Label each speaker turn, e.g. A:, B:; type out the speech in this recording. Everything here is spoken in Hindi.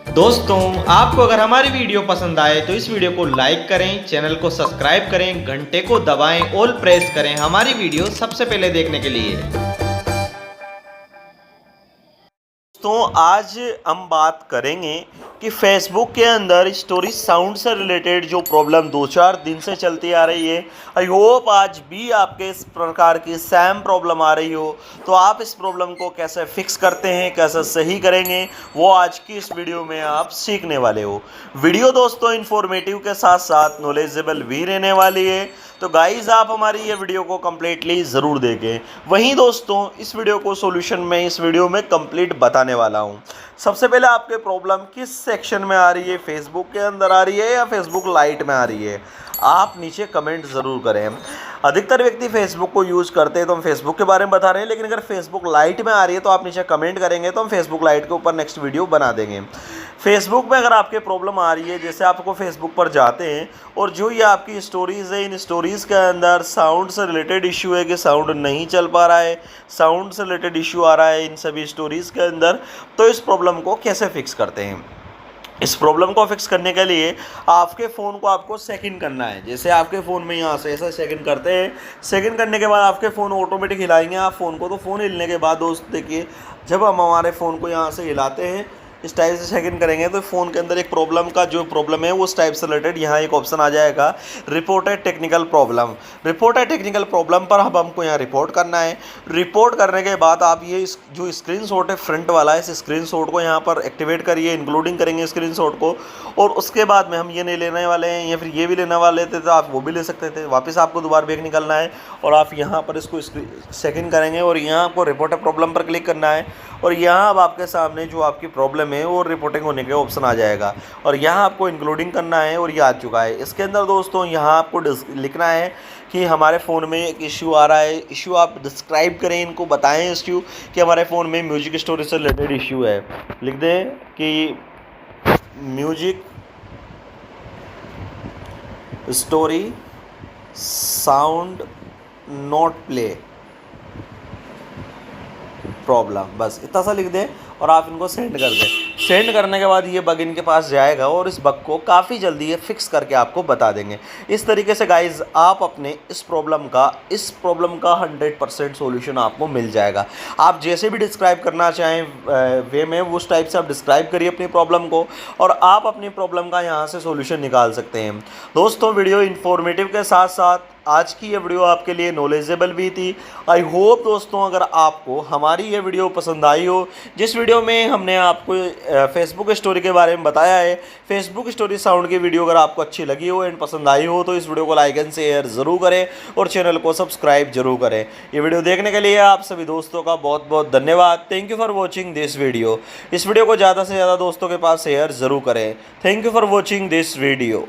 A: दोस्तों, आपको अगर हमारी वीडियो पसंद आए तो इस वीडियो को लाइक करें, चैनल को सब्सक्राइब करें, घंटे को दबाएं, ऑल प्रेस करें हमारी वीडियो सबसे पहले देखने के लिए।
B: तो आज हम बात करेंगे कि फेसबुक के अंदर स्टोरी साउंड से रिलेटेड जो प्रॉब्लम 2-4 दिन से चलती आ रही है, आई होप आज भी आपके इस प्रकार की सेम प्रॉब्लम आ रही हो। तो आप इस प्रॉब्लम को कैसे फिक्स करते हैं, कैसे सही करेंगे, वो आज की इस वीडियो में आप सीखने वाले हो। वीडियो दोस्तों इन्फॉर्मेटिव के साथ साथ नॉलेजेबल भी रहने वाली है, तो गाइज आप हमारी ये वीडियो को कम्प्लीटली ज़रूर देखें। वहीं दोस्तों इस वीडियो को सॉल्यूशन में इस वीडियो में कंप्लीट बताने वाला हूँ। सबसे पहले आपके प्रॉब्लम किस सेक्शन में आ रही है, फेसबुक के अंदर आ रही है या फेसबुक लाइट में आ रही है, आप नीचे कमेंट ज़रूर करें। अधिकतर व्यक्ति फेसबुक को यूज़ करते हैं तो हम फेसबुक के बारे में बता रहे हैं, लेकिन अगर फेसबुक लाइट में आ रही है तो आप नीचे कमेंट करेंगे तो हम फेसबुक लाइट के ऊपर नेक्स्ट वीडियो बना देंगे। फेसबुक में अगर आपके प्रॉब्लम आ रही है, जैसे आपको फेसबुक पर जाते हैं और जो ये आपकी स्टोरीज़ है, इन स्टोरीज़ के अंदर साउंड से रिलेटेड इशू है कि साउंड नहीं चल पा रहा है, साउंड से रिलेटेड इशू आ रहा है इन सभी स्टोरीज़ के अंदर, तो इस प्रॉब्लम को कैसे फिक्स करते हैं। इस प्रॉब्लम को फिक्स करने के लिए आपके फ़ोन को आपको सेकंड करना है। जैसे आपके फ़ोन में यहाँ से ऐसा सेकंड करते हैं, सेकंड करने के बाद आपके फ़ोन ऑटोमेटिक हिलाएंगे आप फ़ोन को। तो फ़ोन हिलने के बाद दोस्त देखिए, जब हम हमारे फ़ोन को यहाँ से हिलाते हैं, इस टाइप से सेकंड करेंगे तो फ़ोन के अंदर एक प्रॉब्लम का जो प्रॉब्लम है उस टाइप से रिलेटेड यहाँ एक ऑप्शन आ जाएगा, reported technical problem. Reported technical problem पर अब हमको यहाँ रिपोर्ट करना है। रिपोर्ट करने के बाद आप ये जो स्क्रीनशॉट है फ्रंट वाला, इस स्क्रीनशॉट को यहाँ पर एक्टिवेट करिए, इंक्लूडिंग करेंगे स्क्रीनशॉट को। और उसके बाद में हम ये नहीं लेने वाले हैं या फिर ये भी लेने वाले थे तो आप वो भी ले सकते थे। वापस आपको दोबारा बैक निकलना है और आप यहाँ पर इसको सेकंड करेंगे और यहाँ आपको रिपोर्टेड प्रॉब्लम पर क्लिक करना है। और यहाँ अब आपके सामने जो आपकी प्रॉब्लम है वो रिपोर्टिंग होने के ऑप्शन आ जाएगा और यहाँ आपको इंक्लूडिंग करना है और ये आ चुका है। इसके अंदर दोस्तों यहाँ आपको लिखना है कि हमारे फ़ोन में एक इशू आ रहा है। इशू आप डिस्क्राइब करें, इनको बताएं इशू कि हमारे फ़ोन में म्यूजिक स्टोरी से रिलेटेड इशू है। लिख दें कि music story sound not play problem, बस इतना सा लिख दें और आप इनको सेंड कर दें। सेंड करने के बाद ये बग इनके पास जाएगा और इस बग को काफ़ी जल्दी ये फिक्स करके आपको बता देंगे। इस तरीके से गाइज आप अपने इस प्रॉब्लम का 100% सॉल्यूशन आपको मिल जाएगा। आप जैसे भी डिस्क्राइब करना चाहें वे में उस टाइप से आप डिस्क्राइब करिए अपनी प्रॉब्लम को और आप अपनी प्रॉब्लम का यहाँ से सॉल्यूशन निकाल सकते हैं। दोस्तों वीडियो इन्फॉर्मेटिव के साथ साथ आज की ये वीडियो आपके लिए नॉलेजेबल भी थी। आई होप दोस्तों अगर आपको हमारी ये वीडियो पसंद आई हो, जिस वीडियो में हमने आपको फेसबुक स्टोरी के बारे में बताया है, फेसबुक स्टोरी साउंड की वीडियो अगर आपको अच्छी लगी हो एंड पसंद आई हो तो इस वीडियो को लाइक एंड शेयर ज़रूर करें और चैनल को सब्सक्राइब जरूर करें। ये वीडियो देखने के लिए आप सभी दोस्तों का बहुत बहुत धन्यवाद। Thank you for watching this video. इस वीडियो को ज़्यादा से ज़्यादा दोस्तों के पास शेयर ज़रूर करें। Thank you for watching this video.